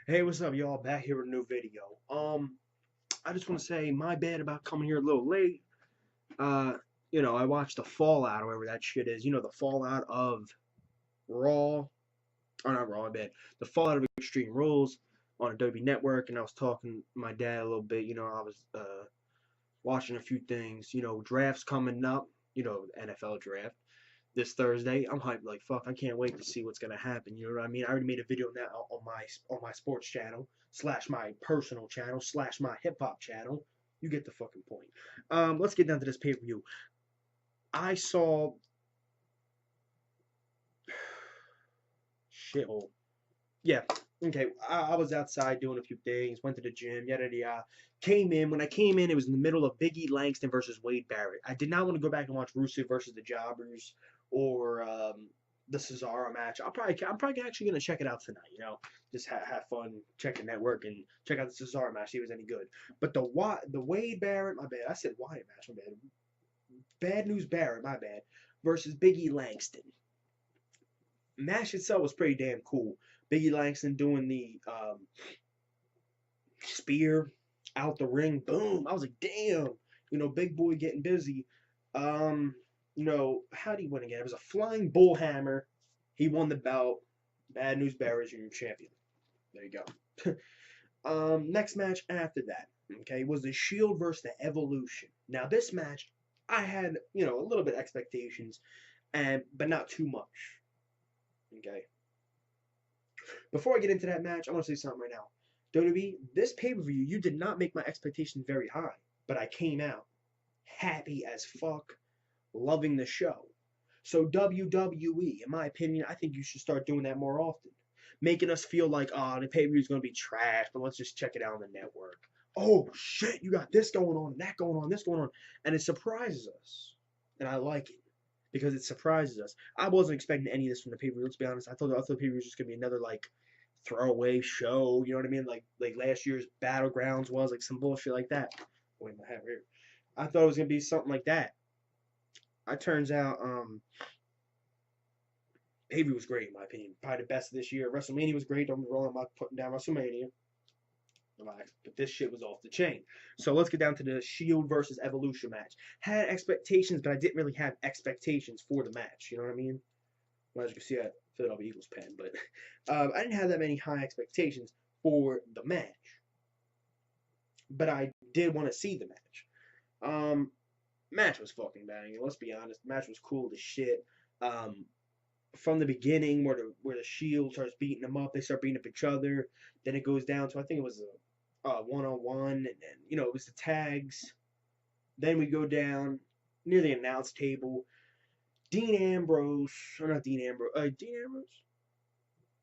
Hey, what's up, y'all? Back here with a new video. I just want to say my bad about coming here a little late. Uh, I watched the Fallout, or whatever that shit is. The Fallout of Raw, or not Raw, my bad. The Fallout of Extreme Rules on Adobe Network, and I was talking to my dad a little bit. I was watching a few things. Drafts coming up. NFL draft this Thursday. I'm hyped like fuck. I can't wait to see what's gonna happen. You know what I mean? I already made a video now on my sports channel slash my personal channel slash my hip hop channel. You get the fucking point. Let's get down to this pay per view. I saw shithole. Yeah. Okay. I was outside doing a few things. Went to the gym. Yada yada yada. Came in. When I came in, it was in the middle of Biggie Langston versus Wade Barrett. I did not want to go back and watch Rusev versus the Jobbers or the Cesaro match. I'm probably actually gonna check it out tonight. Just have fun, check the network, and check out the Cesaro match. See if it was any good. But the Wade Barrett, my bad. I said Wyatt match. My bad. Bad News Barrett, my bad. Versus Biggie Langston. Match itself was pretty damn cool. Biggie Langston doing the spear out the ring, boom. I was like, damn, big boy getting busy. How did he win again? It was a flying bull hammer. He won the belt. Bad News Barrett Jr. champion. There you go. Next match after that, okay, was the Shield versus the Evolution. Now this match, I had a little bit of expectations, but not too much. Okay. Before I get into that match, I want to say something right now. WWE, this pay per view, you did not make my expectations very high, but I came out happy as fuck, loving the show. So WWE, in my opinion, I think you should start doing that more often, making us feel like, oh, the pay per view is going to be trash, but let's just check it out on the network. Oh shit, you got this going on, that going on, this going on, and it surprises us, and I like it because it surprises us. I wasn't expecting any of this from the pay per view. Let's be honest. I thought the pay per view was just gonna be another like throwaway show. You know what I mean? Like last year's Battlegrounds was like some bullshit like that. Wait, my hat right here. I thought it was gonna be something like that. It turns out pay per view was great in my opinion. Probably the best of this year. WrestleMania was great. Don't be wrong. I'm not putting down WrestleMania. Relax. But this shit was off the chain. So let's get down to the Shield versus Evolution match. Had expectations, but I didn't really have expectations for the match. You know what I mean? Well, as you can see, I Philadelphia Eagles pen, but I didn't have that many high expectations for the match. But I did want to see the match. Match was fucking banging. Let's be honest. The match was cool as shit. Um, from the beginning, where the Shield starts beating them up, they start beating up each other. Then it goes down to I think it was a one-on-one, and then it was the tags. Then we go down near the announce table. Dean Ambrose, or not Dean Ambrose, Dean Ambrose?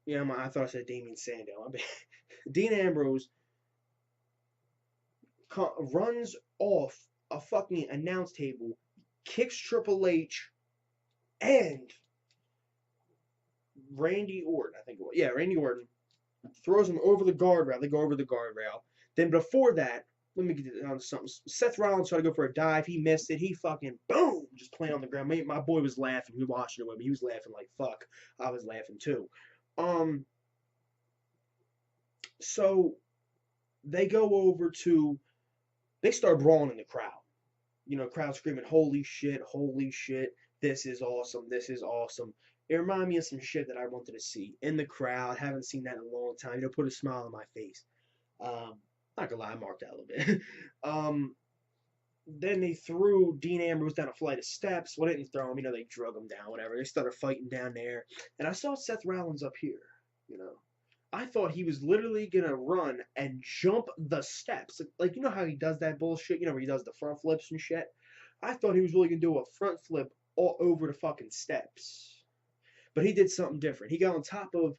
Yeah, I thought I said Damien Sandow. Dean Ambrose runs off a fucking announce table, kicks Triple H and Randy Orton, I think it was. Yeah, Randy Orton throws him over the guardrail. They go over the guardrail. Then before that, let me get on something. Seth Rollins tried to go for a dive. He missed it. He fucking boom, just playing on the ground. My boy was laughing. He was watching it with me. He was laughing like fuck. I was laughing too. So they go over to. They start brawling in the crowd. Crowd screaming, "Holy shit! Holy shit! This is awesome! This is awesome!" It reminded me of some shit that I wanted to see in the crowd. Haven't seen that in a long time. Put a smile on my face. Not gonna lie, I marked out a little bit. Then they threw Dean Ambrose down a flight of steps. Well, they didn't throw him, they drug him down, whatever. They started fighting down there. And I saw Seth Rollins up here, you know. I thought he was literally gonna run and jump the steps. Like how he does that bullshit, where he does the front flips and shit. I thought he was really gonna do a front flip all over the fucking steps. But he did something different. He got on top of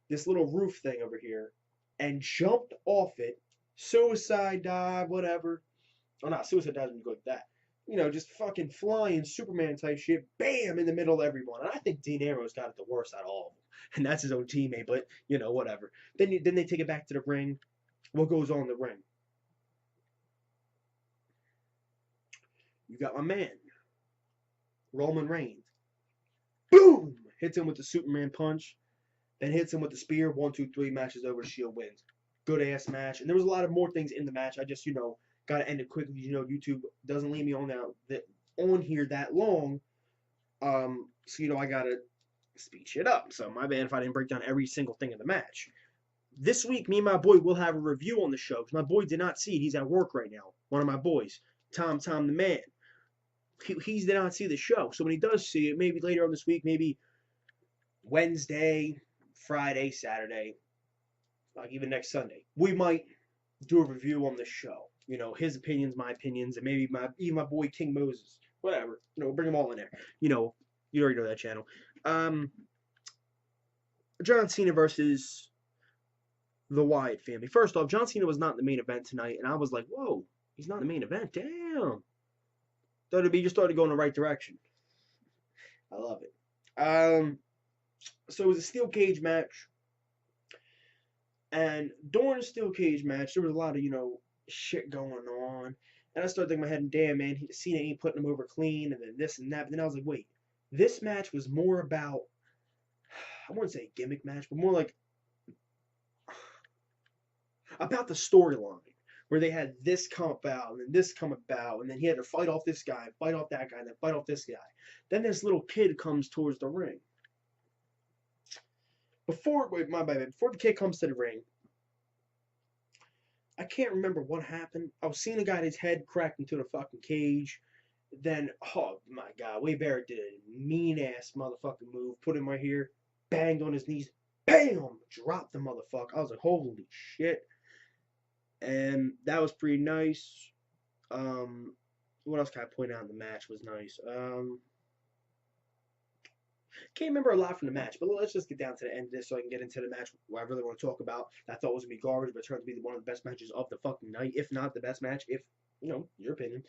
this little roof thing over here and jumped off it. Suicide dive, whatever. Oh, not suicide dive would go like that. Just fucking flying Superman type shit, bam, in the middle of everyone. And I think Dean Ambrose got it the worst out of all of them. And that's his own teammate, but, whatever. Then they take it back to the ring. What goes on in the ring? You got my man, Roman Reigns. Boom! Hits him with the Superman punch. then hits him with the spear. 1, 2, 3, matches over. Shield wins. Good ass match. And there was a lot of more things in the match. I just, got to end it quickly. YouTube doesn't leave me on here that long. So, I got to speed shit up. So, my bad if I didn't break down every single thing in the match. This week, me and my boy will have a review on the show because my boy did not see it. He's at work right now. One of my boys, Tom the man. He did not see the show. So when he does see it, maybe later on this week, maybe Wednesday, Friday, Saturday, like even next Sunday, we might do a review on the show. His opinions, my opinions, and maybe even my boy King Moses, whatever. Bring them all in there. You already know that channel. John Cena versus the Wyatt family. First off, John Cena was not in the main event tonight, and I was like, whoa, he's not in the main event. Damn. WWE just started going in the right direction. I love it. So it was a steel cage match. And during the steel cage match, there was a lot of, shit going on. And I started thinking in my head, damn, man, Cena ain't putting him over clean, and then this and that. But then I was like, wait, this match was more about, I wouldn't say a gimmick match, but more like about the storyline, where they had this come about, and then this come about, and then he had to fight off this guy, fight off that guy, and then fight off this guy. Then this little kid comes towards the ring. Before the kid comes to the ring, I can't remember what happened. I was seeing a guy, his head cracked into the fucking cage. Then, oh my God, Wade Barrett did a mean-ass motherfucking move. Put him right here, banged on his knees, bam! Dropped the motherfucker. I was like, holy shit. And that was pretty nice. What else can I point out in the match was nice? Can't remember a lot from the match, but let's just get down to the end of this so I can get into the match where I really want to talk about. I thought it was going to be garbage, but it turned out to be one of the best matches of the fucking night, if not the best match, if, your opinion.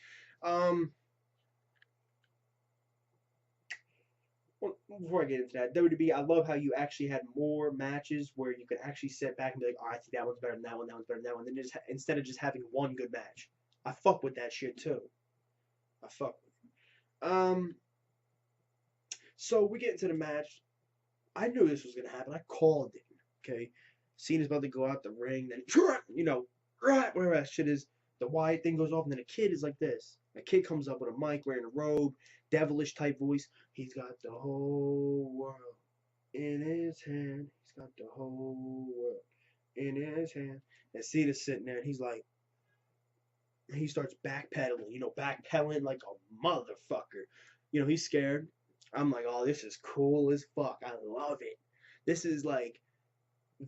Well, before I get into that, WWE, I love how you actually had more matches where you could actually sit back and be like, oh, I think that one's better than that one, that one's better than that one. Then instead of just having one good match. I fuck with that shit too. I fuck with it. So we get into the match. I knew this was gonna happen. I called it. Okay, Cena's about to go out the ring. Then whatever that shit is, the Wyatt thing goes off, and then a kid is like this. A kid comes up with a mic, wearing a robe, devilish type voice. He's got the whole world in his hand. He's got the whole world in his hand. And Cena's sitting there, and he's like, he starts backpedaling. Backpedaling like a motherfucker. He's scared. I'm like, oh, this is cool as fuck. I love it. This is like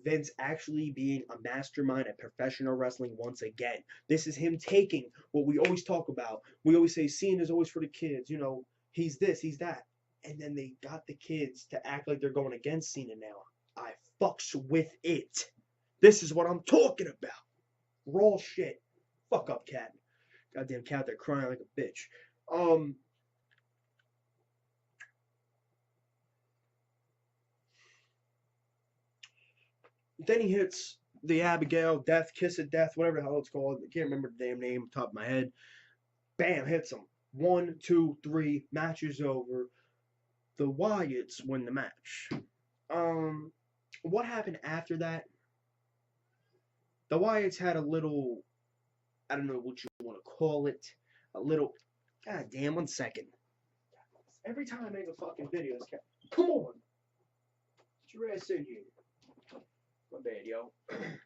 Vince actually being a mastermind at professional wrestling once again. This is him taking what we always talk about. We always say Cena's always for the kids. He's this, he's that. And then they got the kids to act like they're going against Cena now. I fucks with it. This is what I'm talking about. Raw shit. Fuck up, cat. Goddamn cat, they're crying like a bitch. Then he hits the Abigail, death, kiss of death, whatever the hell it's called. I can't remember the damn name off the top of my head. Bam, hits him. 1, 2, 3, match is over. The Wyatts win the match. What happened after that? The Wyatts had a little, I don't know what you want to call it, a little, god damn, 1 second. Every time I make a fucking video, come on. Get your ass in here. My bad, yo.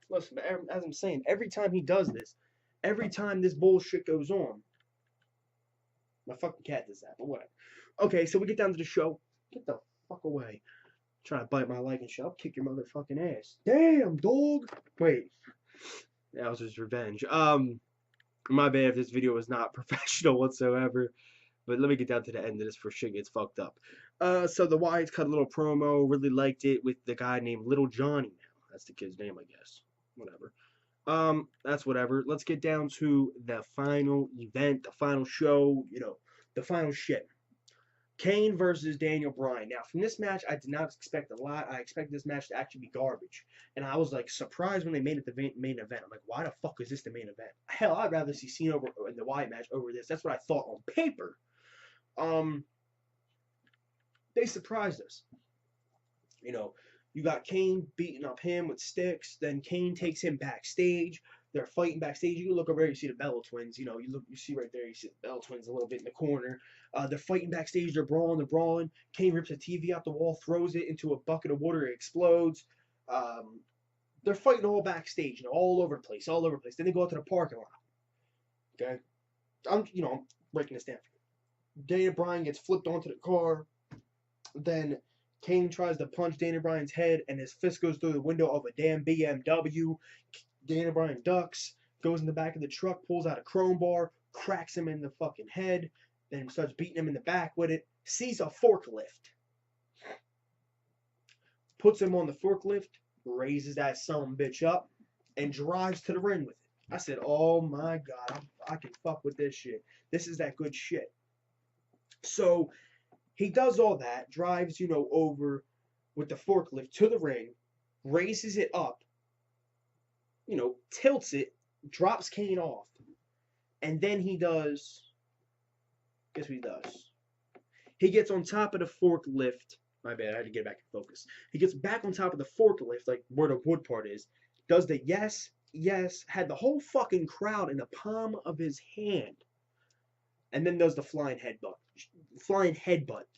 Listen, as I'm saying, every time he does this, every time this bullshit goes on, my fucking cat does that, but whatever. Okay, so we get down to the show. Get the fuck away. Trying to bite my leg and shit. I'll kick your motherfucking ass. Damn, dog. Wait. That was his revenge. My bad if this video was not professional whatsoever. But let me get down to the end of this before shit gets fucked up. So the Wyatts cut a little promo. Really liked it with the guy named Little Johnny. That's the kid's name, I guess. Whatever. That's whatever. Let's get down to the final event, the final show, the final shit. Kane versus Daniel Bryan. Now, from this match, I did not expect a lot. I expected this match to actually be garbage. And I was, surprised when they made it the main event. I'm like, why the fuck is this the main event? Hell, I'd rather see Cena in the Wyatt match over this. That's what I thought on paper. They surprised us. You You got Kane beating up him with sticks. Then Kane takes him backstage. They're fighting backstage. You can look over there, you see the Bella twins. You know, you see right there, you see the Bella twins a little bit in the corner. They're fighting backstage. They're brawling. Kane rips a TV out the wall, throws it into a bucket of water. It explodes. They're fighting all backstage, all over the place. Then they go out to the parking lot. Okay, I'm breaking this down for you. Daniel Bryan gets flipped onto the car. Then Kane tries to punch Daniel Bryan's head, and his fist goes through the window of a damn BMW. Daniel Bryan ducks, goes in the back of the truck, pulls out a chrome bar, cracks him in the fucking head, then starts beating him in the back with it. Sees a forklift, puts him on the forklift, raises that son bitch up, and drives to the ring with it. I said, oh my God, I can fuck with this shit. This is that good shit. So he does all that, drives, over with the forklift to the ring, raises it up, tilts it, drops Kane off. And then he does, guess what he does? He gets on top of the forklift. My bad, I had to get back in focus. He gets back on top of the forklift, like where the wood part is, does the yes, had the whole fucking crowd in the palm of his hand. And then does the flying headbutt.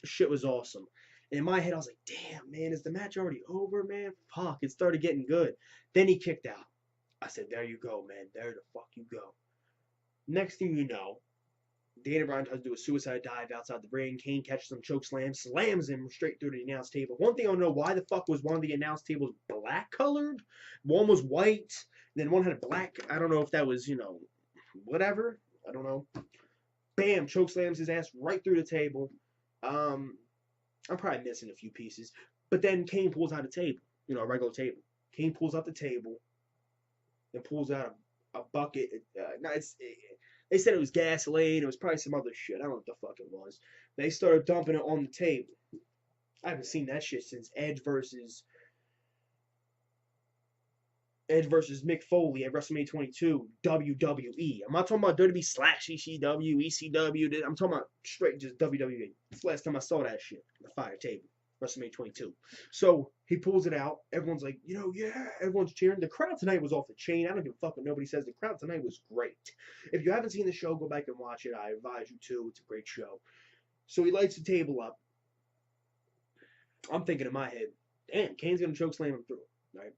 The shit was awesome. And in my head, I was like, damn, man, is the match already over, man? Fuck, it started getting good. Then he kicked out. I said, there you go, man. There the fuck you go. Next thing you know, Daniel Bryan tries to do a suicide dive outside the ring. Kane catches him, choke slam, slams him straight through the announce table. One thing I don't know, why the fuck was one of the announce tables black colored? One was white, then one had black. I don't know if that was, whatever. I don't know. Bam, choke slams his ass right through the table. I'm probably missing a few pieces. But then Kane pulls out a table, a regular table. Kane pulls out the table and pulls out a bucket. They said it was gasoline. It was probably some other shit. I don't know what the fuck it was. They started dumping it on the table. I haven't seen that shit since Edge versus Mick Foley at WrestleMania 22, WWE. I'm not talking about WWE / ECW, ECW. I'm talking about straight just WWE. It's the last time I saw that shit on the fire table, WrestleMania 22. So he pulls it out. Everyone's like, yeah. Everyone's cheering. The crowd tonight was off the chain. I don't give a fuck what nobody says. The crowd tonight was great. If you haven't seen the show, go back and watch it. I advise you to. It's a great show. So he lights the table up. I'm thinking in my head, damn, Kane's going to chokeslam him through, right?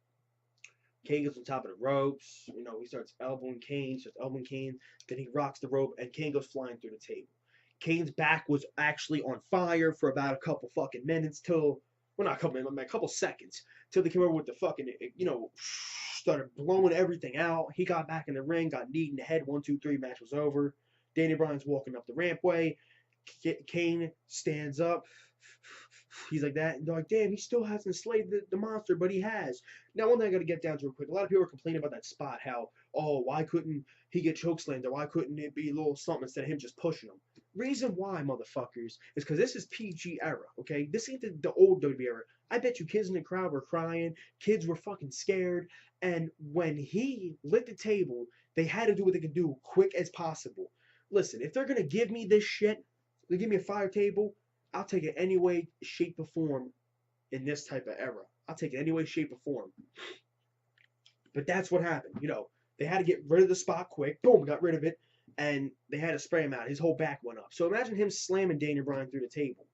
Kane gets on top of the ropes. He starts elbowing Kane, Then he rocks the rope, and Kane goes flying through the table. Kane's back was actually on fire for about a couple fucking minutes till, well, not a couple minutes, a couple seconds, till they came over with the fucking, started blowing everything out. He got back in the ring, got kneed in the head. 1, 2, 3, match was over. Daniel Bryan's walking up the rampway. Kane stands up. He's like that, and they're like, damn, he still hasn't slayed the monster, but he has. Now, one thing I got to get down to real quick. A lot of people are complaining about that spot, how, why couldn't he get chokeslammed, or why couldn't it be a little something instead of him just pushing him? Reason why, motherfuckers, is because this is PG era, okay? This ain't the old WWE era. I bet you kids in the crowd were crying, kids were fucking scared, and when he lit the table, they had to do what they could do quick as possible. Listen, if they're going to give me this shit, they give me a fire table, I'll take it any way, shape, or form in this type of era. I'll take it any way, shape, or form. But that's what happened. They had to get rid of the spot quick. Boom, got rid of it. And they had to spray him out. His whole back went up. So imagine him slamming Daniel Bryan through the table.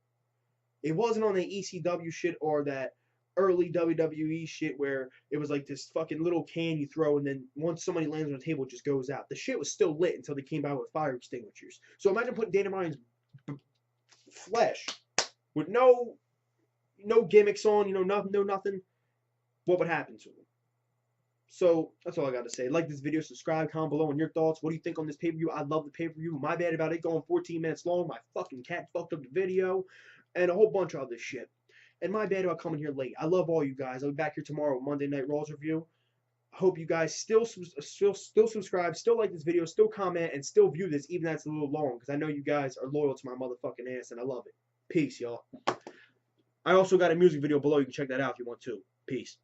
It wasn't on the ECW shit or that early WWE shit where it was like this fucking little can you throw, and then once somebody lands on the table, it just goes out. The shit was still lit until they came out with fire extinguishers. So imagine putting Daniel Bryan's flesh with no gimmicks on, nothing, what would happen to him? So that's all I got to say. Like this video, subscribe, comment below on your thoughts. What do you think on this pay-per-view? I love the pay-per-view. My bad about it going 14 minutes long. My fucking cat fucked up the video, and a whole bunch of other shit. And my bad about coming here late. I love all you guys. I'll be back here tomorrow with Monday Night Raw's review. I hope you guys still subscribe, still like this video, still comment, and still view this, even though it's a little long, because I know you guys are loyal to my motherfucking ass, and I love it. Peace, y'all. I also got a music video below. You can check that out if you want to. Peace.